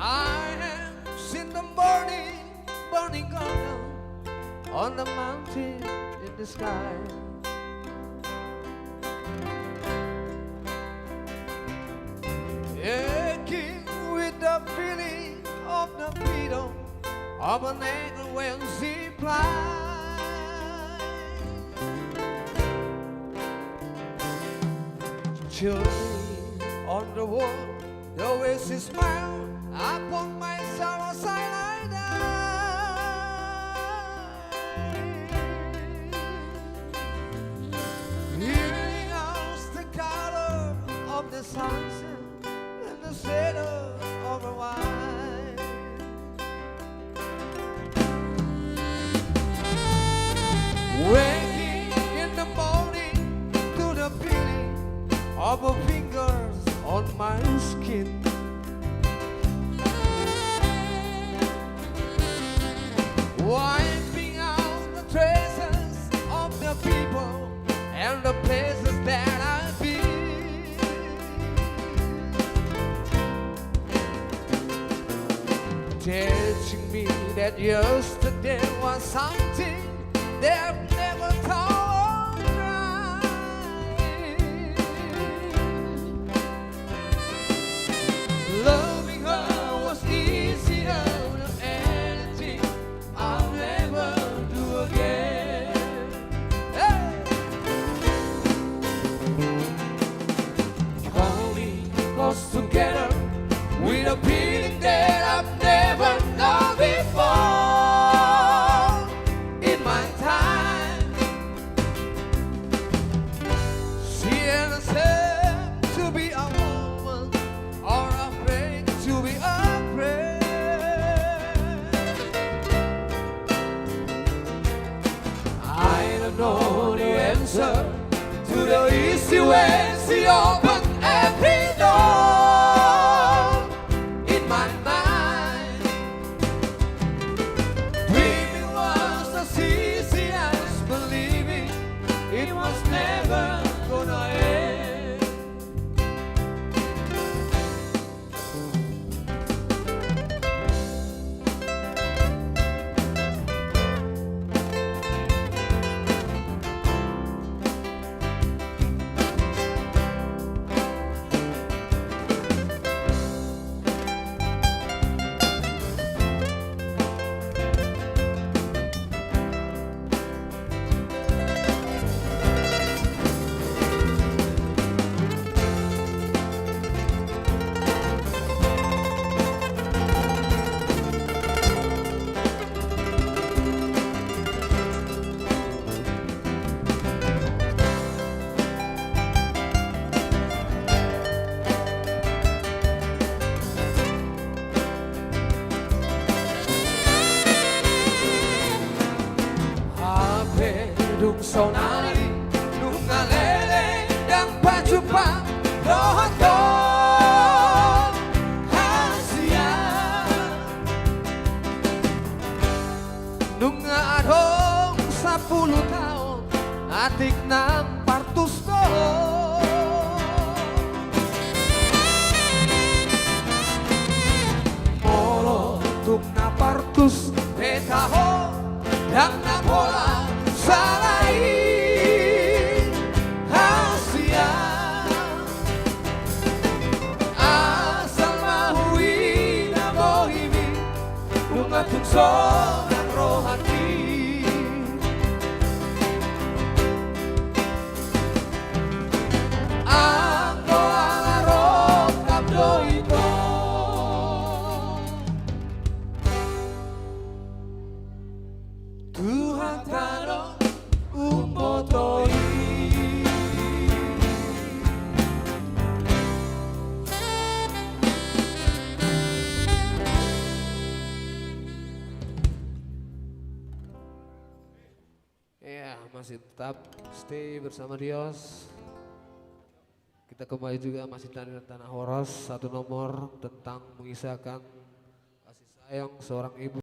I have seen the burning candle on the mountain in the sky. Aching with the feeling of the freedom of an eagle when she flies. Children on the wall, the way she smiles upon my sorrow silent eyes. Hearing out the color of the sunset and the shadow of a wine. Waking in the morning to the feeling of her fingers on my skin. Wiping out the traces of the people and the places that I've been. Teaching me that yesterday was something that I've never thought of trying. Loving her was easier than anything I'll never do again. Hey! Coming close together with a feeling that I've never known before in my time. She ain't said to be a woman or afraid to be afraid. I don't know the answer to the easy way she opened every door in my mind. Dreaming was as easy as believing it was never gonna end. Dung sonari nung ngalele dan pajumpa rohan ko hasia nung adong 10 tahun atik ng partus ko. Molo tung na partus betaho dan na bola salain hasia asal mahui na bohimi nung atong sonang rohati. Ako ang arong kapdo ito Tuhan tanong umotoi. Ya, masih tetap stay bersama Dios. Kita kembali juga masih tanah horos, satu nomor tentang mengisahkan kasih sayang seorang ibu.